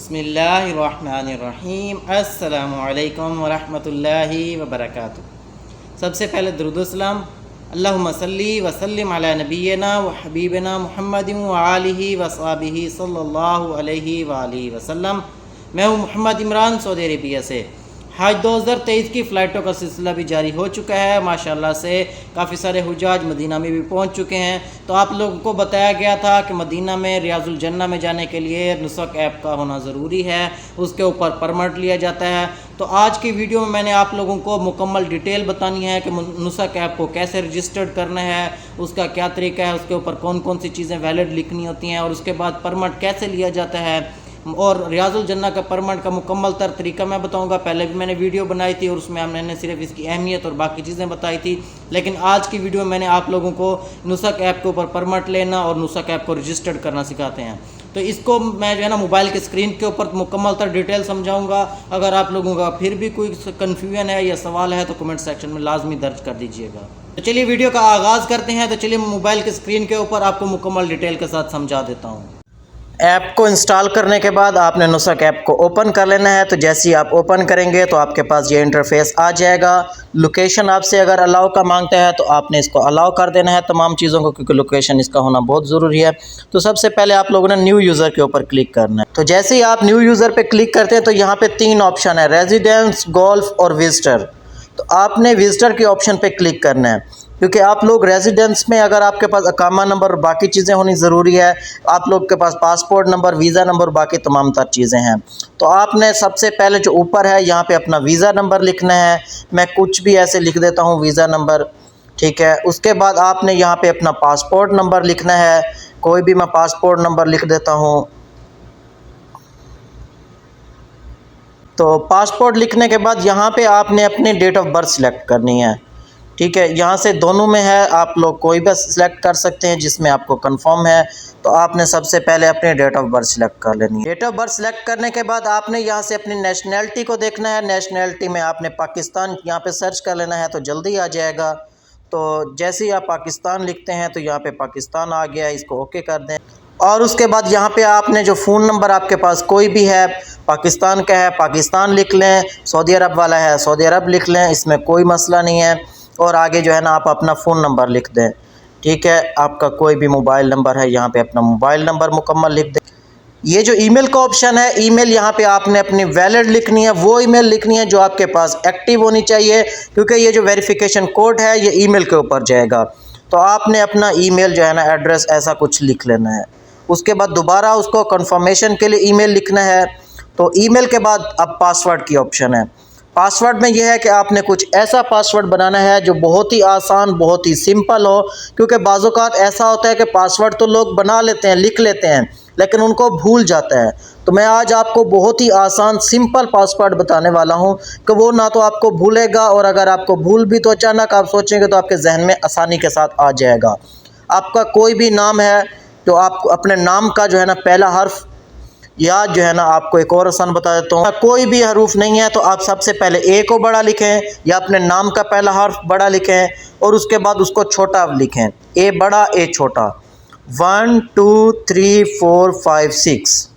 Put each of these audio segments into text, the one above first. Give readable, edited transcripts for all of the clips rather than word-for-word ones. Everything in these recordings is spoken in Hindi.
बिस्मिल्लाहिर्रहमानिर्रहीम अस्सलामुअलैकुम वरहमतुल्लाहि वबरकातुहू। सबसे पहले दुरूद सलाम अल्लाहुम्मा सल्ली व सल्लिम अला नबियना व हबीबना मुहम्मदिन व आलिहि व अस्हाबिहि सल्लल्लाहु अलैहि व आलिहि वसल्लम। मैं हूँ मोहम्मद इमरान सऊदी अरेबिया से। हज 2023 की फ़्लाइटों का सिलसिला भी जारी हो चुका है। माशाल्लाह से काफ़ी सारे हुजाज मदीना में भी पहुंच चुके हैं। तो आप लोगों को बताया गया था कि मदीना में रियाजुल जन्ना में जाने के लिए नुसक ऐप का होना ज़रूरी है, उसके ऊपर परमिट लिया जाता है। तो आज की वीडियो में मैंने आप लोगों को मुकम्मल डिटेल बतानी है कि नुसक ऐप को कैसे रजिस्टर्ड करना है, उसका क्या तरीका है, उसके ऊपर कौन कौन सी चीज़ें वैलिड लिखनी होती हैं और उसके बाद परमिट कैसे लिया जाता है। और रियाजुल जन्ना का परमिट का मुकम्मल तरीका मैं बताऊंगा। पहले भी मैंने वीडियो बनाई थी और उसमें मैंने सिर्फ इसकी अहमियत और बाकी चीज़ें बताई थी, लेकिन आज की वीडियो में मैंने आप लोगों को नुसक ऐप के ऊपर परमिट लेना और नुसक ऐप को रजिस्टर्ड करना सिखाते हैं। तो इसको मैं जो है ना मोबाइल के स्क्रीन के ऊपर मुकम्मल डिटेल समझाऊंगा। अगर आप लोगों का फिर भी कोई कन्फ्यूजन है या सवाल है तो कमेंट सेक्शन में लाजमी दर्ज कर दीजिएगा। तो चलिए वीडियो का आगाज़ करते हैं। तो चलिए मोबाइल के स्क्रीन के ऊपर आपको मुकम्मल डिटेल के साथ समझा देता हूँ। ऐप को इंस्टॉल करने के बाद आपने नुसक ऐप को ओपन कर लेना है। तो जैसे ही आप ओपन करेंगे तो आपके पास ये इंटरफेस आ जाएगा। लोकेशन आपसे अगर अलाउ का मांगता है तो आपने इसको अलाउ कर देना है तमाम चीज़ों को, क्योंकि लोकेशन इसका होना बहुत ज़रूरी है। तो सबसे पहले आप लोगों ने न्यू यूज़र के ऊपर क्लिक करना है। तो जैसे ही आप न्यू यूज़र पे क्लिक करते हैं तो यहाँ पे 3 ऑप्शन है, रेजिडेंस, गोल्फ और विजिटर। तो आपने विजिटर के ऑप्शन पे क्लिक करना है, क्योंकि आप लोग रेजिडेंस में अगर आपके पास अकामा नंबर और बाकी चीज़ें होनी ज़रूरी है, आप लोग के पास पासपोर्ट नंबर, वीज़ा नंबर, बाकी तमाम तर चीज़ें हैं। तो आपने सबसे पहले जो ऊपर है यहाँ पे अपना वीज़ा नंबर लिखना है। मैं कुछ भी ऐसे लिख देता हूँ वीज़ा नंबर, ठीक है। उसके बाद आपने यहाँ पे अपना पासपोर्ट नंबर लिखना है। कोई भी मैं पासपोर्ट नंबर लिख देता हूँ। तो पासपोर्ट लिखने के बाद यहाँ पे आपने अपनी डेट ऑफ बर्थ सिलेक्ट करनी है, ठीक है। यहाँ से दोनों में है, आप लोग कोई भी सिलेक्ट कर सकते हैं जिसमें आपको कंफर्म है। तो आपने सबसे पहले अपनी डेट ऑफ बर्थ सिलेक्ट कर लेनी है। डेट ऑफ बर्थ सिलेक्ट करने के बाद आपने यहाँ से अपनी नेशनैलिटी को देखना है। नेशनैलिटी में आपने पाकिस्तान यहाँ पे सर्च कर लेना है तो जल्दी आ जाएगा। तो जैसे ही आप पाकिस्तान लिखते हैं तो यहाँ पे पाकिस्तान आ गया, इसको ओके कर दें। और उसके बाद यहाँ पे आपने जो फ़ोन नंबर आपके पास कोई भी है, पाकिस्तान का है पाकिस्तान लिख लें, सऊदी अरब वाला है सऊदी अरब लिख लें, इसमें कोई मसला नहीं है। और आगे जो है ना आप अपना फ़ोन नंबर लिख दें, ठीक है। आपका कोई भी मोबाइल नंबर है यहाँ पे अपना मोबाइल नंबर मुकम्मल लिख दें। ये जो ईमेल का ऑप्शन है, ईमेल यहाँ पे आपने अपनी वैलिड लिखनी है, वो ईमेल लिखनी है जो आपके पास एक्टिव होनी चाहिए, क्योंकि ये जो वेरिफिकेशन कोड है ये ईमेल के ऊपर जाएगा। तो आपने अपना ईमेल जो है ना एड्रेस ऐसा कुछ लिख लेना है। उसके बाद दोबारा उसको कंफर्मेशन के लिए ईमेल लिखना है। तो ईमेल के बाद अब पासवर्ड की ऑप्शन है। पासवर्ड में यह है कि आपने कुछ ऐसा पासवर्ड बनाना है जो बहुत ही आसान, बहुत ही सिंपल हो, क्योंकि बाज़-औक़ात ऐसा होता है कि पासवर्ड तो लोग बना लेते हैं, लिख लेते हैं, लेकिन उनको भूल जाता है। तो मैं आज आपको बहुत ही आसान सिंपल पासवर्ड बताने वाला हूं कि वो ना तो आपको भूलेगा, और अगर आपको भूल भी तो अचानक आप सोचेंगे तो आपके जहन में आसानी के साथ आ जाएगा। आपका कोई भी नाम है तो आप अपने नाम का जो है ना पहला हर्फ, या जो है ना आपको एक और आसान बता देता हूँ, कोई भी हरूफ नहीं है तो आप सबसे पहले ए को बड़ा लिखें या अपने नाम का पहला हर्फ बड़ा लिखें और उसके बाद उसको छोटा लिखें, ए बड़ा ए छोटा। 1 2 3 4 5 6।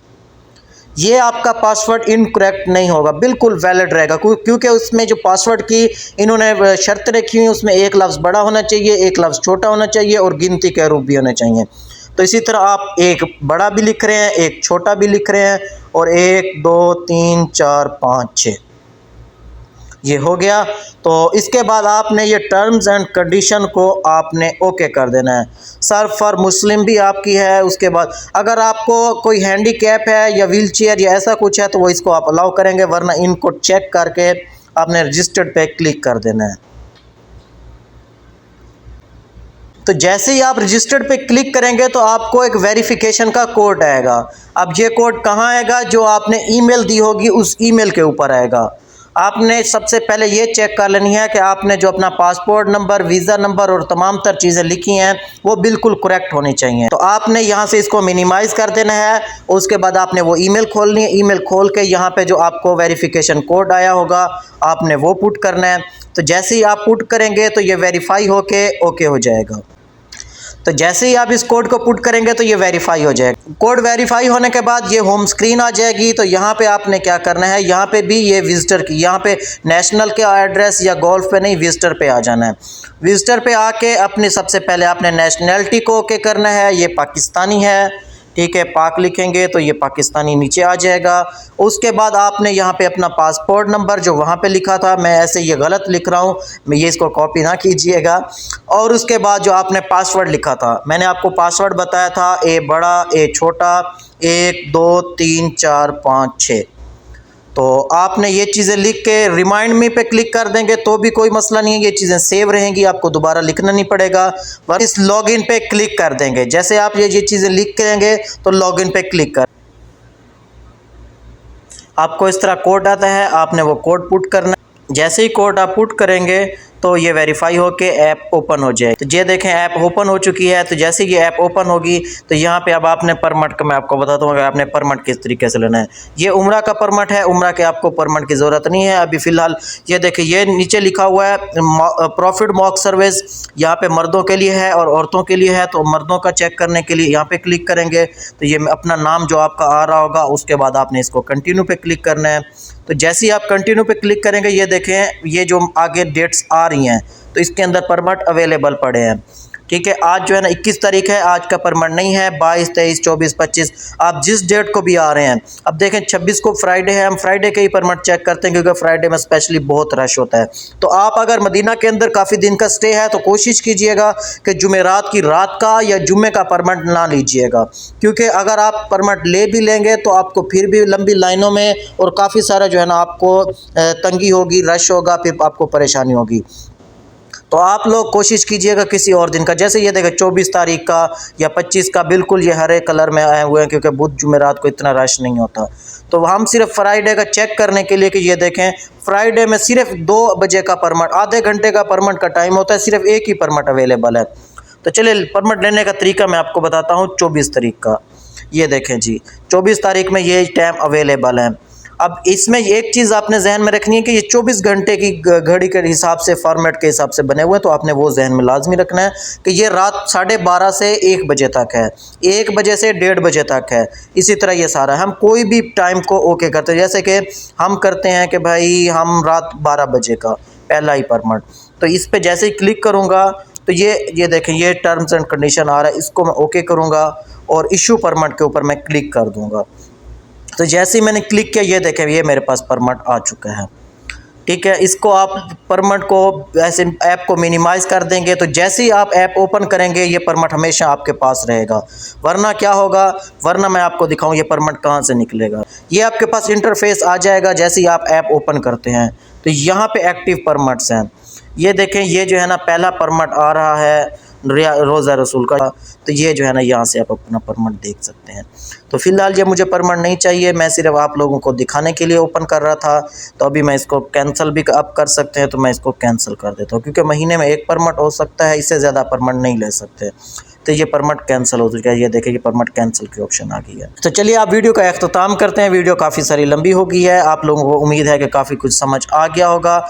ये आपका पासवर्ड इनकरेक्ट नहीं होगा, बिल्कुल वैलिड रहेगा, क्योंकि उसमें जो पासवर्ड की इन्होंने शर्त रखी हुई है उसमें एक लफ्ज़ बड़ा होना चाहिए, एक लफ्ज़ छोटा होना चाहिए और गिनती के हरूफ भी होने चाहिए। तो इसी तरह आप एक बड़ा भी लिख रहे हैं, एक छोटा भी लिख रहे हैं, और 1 2 3 4 5 6 ये हो गया। तो इसके बाद आपने ये टर्म्स एंड कंडीशन को आपने ओके कर देना है। सर्व फॉर मुस्लिम भी आपकी है। उसके बाद अगर आपको कोई हैंडीकैप है या व्हील चेयर या ऐसा कुछ है तो वो इसको आप अलाउ करेंगे, वरना इनको चेक करके आपने रजिस्टर्ड पे क्लिक कर देना है। तो जैसे ही आप रजिस्टर्ड पे क्लिक करेंगे तो आपको एक वेरिफिकेशन का कोड आएगा। अब ये कोड कहाँ आएगा? जो आपने ईमेल दी होगी उस ईमेल के ऊपर आएगा। आपने सबसे पहले ये चेक कर लेनी है कि आपने जो अपना पासपोर्ट नंबर, वीज़ा नंबर और तमाम तर चीज़ें लिखी हैं वो बिल्कुल करेक्ट होनी चाहिए। तो आपने यहाँ से इसको मिनिमाइज़ कर देना है। उसके बाद आपने वो ईमेल खोलनी है। ईमेल खोल के यहाँ पे जो आपको वेरिफिकेशन कोड आया होगा आपने वो पुट करना है। तो जैसे ही आप पुट करेंगे तो ये वेरीफाई होके ओके हो जाएगा। तो जैसे ही आप इस कोड को पुट करेंगे तो ये वेरीफाई हो जाएगा। कोड वेरीफाई होने के बाद ये होम स्क्रीन आ जाएगी। तो यहाँ पे आपने क्या करना है, यहाँ पे भी ये विजिटर की, यहाँ पे नेशनल के एड्रेस या गोल्फ पे नहीं, विजिटर पे आ जाना है। विजिटर पे आके अपनी सबसे पहले आपने नेशनैलिटी को ओके करना है। ये पाकिस्तानी है, ठीक है, पाक लिखेंगे तो ये पाकिस्तानी नीचे आ जाएगा। उसके बाद आपने यहाँ पे अपना पासपोर्ट नंबर जो वहाँ पे लिखा था, मैं ऐसे ये गलत लिख रहा हूँ, मैं ये इसको कॉपी ना कीजिएगा। और उसके बाद जो आपने पासवर्ड लिखा था, मैंने आपको पासवर्ड बताया था, ए बड़ा ए छोटा 1 2 3 4 5 6। तो आपने ये चीज़ें लिख के रिमाइंड मी पे क्लिक कर देंगे तो भी कोई मसला नहीं है, ये चीज़ें सेव रहेंगी, आपको दोबारा लिखना नहीं पड़ेगा। बस इस लॉगिन पे क्लिक कर देंगे। जैसे आप ये चीज़ें लिख करेंगे तो लॉगिन पे क्लिक कर, आपको इस तरह कोड आता है, आपने वो कोड पुट करना। जैसे ही कोड आप पुट करेंगे तो ये वेरीफाई होके ऐप ओपन हो जाए। तो ये देखें ऐप ओपन हो चुकी है। तो जैसे ये ऐप ओपन होगी तो यहाँ पे अब आपने परमिट का, मैं आपको बताता हूँ आपने परमिट किस तरीके से लेना है। ये उम्रा का परमिट है, उम्रा के आपको परमिट की ज़रूरत नहीं है अभी फ़िलहाल। ये देखिए ये नीचे लिखा हुआ है प्रॉफिट मॉक सर्विस, यहाँ पे मर्दों के लिए है और औरतों के लिए है। तो मर्दों का चेक करने के लिए यहाँ पे क्लिक करेंगे तो ये अपना नाम जो आपका आ रहा होगा, उसके बाद आपने इसको कंटिन्यू पे क्लिक करना है। तो जैसे ही आप कंटिन्यू पे क्लिक करेंगे ये देखें ये जो आगे डेट्स आ रही हैं तो इसके अंदर परमिट अवेलेबल पड़े हैं, ठीक है। आज जो है ना 21 तारीख है, आज का परमिट नहीं है। 22 23 24 25 आप जिस डेट को भी आ रहे हैं। अब देखें 26 को फ्राइडे है, हम फ्राइडे के ही परमिट चेक करते हैं क्योंकि फ्राइडे में स्पेशली बहुत रश होता है। तो आप अगर मदीना के अंदर काफ़ी दिन का स्टे है तो कोशिश कीजिएगा कि जुमेरात की रात का या जुम्मे का परमिट ना लीजिएगा, क्योंकि अगर आप परमिट ले भी लेंगे तो आपको फिर भी लंबी लाइनों में और काफ़ी सारा जो है ना आपको तंगी होगी, रश होगा, फिर आपको परेशानी होगी। तो आप लोग कोशिश कीजिएगा किसी और दिन का, जैसे ये देखें 24 तारीख का या 25 का, बिल्कुल ये हरे कलर में आए हुए हैं क्योंकि बुध जुमेरात को इतना रश नहीं होता। तो हम सिर्फ फ्राइडे का चेक करने के लिए कि ये देखें फ्राइडे में सिर्फ 2 बजे का परमिट, आधे घंटे का परमिट का टाइम होता है, सिर्फ एक ही परमिट अवेलेबल है। तो चलिए परमिट लेने का तरीका मैं आपको बताता हूँ। 24 तारीख का ये देखें जी, 24 तारीख में ये टाइम अवेलेबल है। अब इसमें एक चीज़ आपने जहन में रखनी है कि ये 24 घंटे की घड़ी के हिसाब से, फॉर्मेट के हिसाब से बने हुए हैं। तो आपने वो जहन में लाजमी रखना है कि ये रात 12:30 से 1 बजे तक है, 1 बजे से 1:30 बजे तक है। इसी तरह ये सारा हम कोई भी टाइम को ओके करते हैं, जैसे कि हम करते हैं कि भाई हम रात 12 बजे का पहला ही परमिट। तो इस पर जैसे ही क्लिक करूँगा तो ये देखें ये टर्म्स एंड कंडीशन आ रहा है, इसको मैं ओके करूँगा और इशू परमिट के ऊपर मैं क्लिक कर दूँगा। तो जैसे ही मैंने क्लिक किया ये देखें ये मेरे पास परमिट आ चुका है, ठीक है। इसको आप परमिट को ऐसे ऐप को मिनिमाइज़ कर देंगे तो जैसे ही आप ऐप ओपन करेंगे ये परमिट हमेशा आपके पास रहेगा। वरना क्या होगा, वरना मैं आपको दिखाऊं ये परमिट कहाँ से निकलेगा। ये आपके पास इंटरफेस आ जाएगा जैसे ही आप ऐप ओपन करते हैं। तो यहाँ पे एक्टिव परमिट्स हैं, ये देखें ये जो है ना पहला परमिट आ रहा है रोज़ा रसूल का। तो ये जो है ना यहाँ से आप अपना परमिट देख सकते हैं। तो फ़िलहाल ये मुझे परमिट नहीं चाहिए, मैं सिर्फ आप लोगों को दिखाने के लिए ओपन कर रहा था। तो अभी मैं इसको कैंसिल भी आप कर सकते हैं, तो मैं इसको कैंसिल कर देता हूँ क्योंकि महीने में 1 परमिट हो सकता है, इससे ज़्यादा परमिट नहीं ले सकते। तो ये परमिट कैंसिल हो चुका है, ये देखिए ये परमिट कैंसिल की ऑप्शन आ गई है। तो चलिए आप वीडियो का अख्ताम करते हैं। वीडियो काफ़ी सारी लंबी हो गई है, आप लोगों को उम्मीद है कि काफ़ी कुछ समझ आ गया होगा।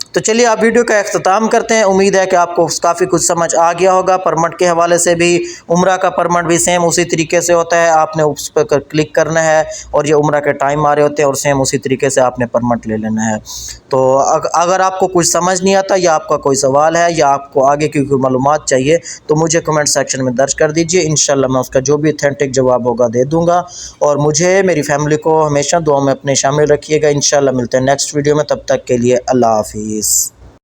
तो चलिए आप वीडियो का अख्ताम करते हैं। उम्मीद है कि आपको काफ़ी कुछ समझ आ गया होगा। परमिट के हवाले से भी, उम्रा का परमिट भी सेम उसी तरीके से होता है, आपने उस पर क्लिक करना है और ये उम्रा के टाइम आ रहे होते हैं और सेम उसी तरीके से आपने परमिट ले लेना है। तो अगर आपको कुछ समझ नहीं आता या आपका कोई सवाल है या आपको आगे की कोई मालूमात चाहिए तो मुझे कमेंट सेक्शन में दर्ज कर दीजिए। इंशाल्लाह मैं उसका जो भी ऑथेंटिक जवाब होगा दे दूँगा। और मुझे, मेरी फैमिली को हमेशा दुआ में अपने शामिल रखिएगा। इंशाल्लाह मिलते हैं नेक्स्ट वीडियो में, तब तक के लिए अल्लाह हाफिज़।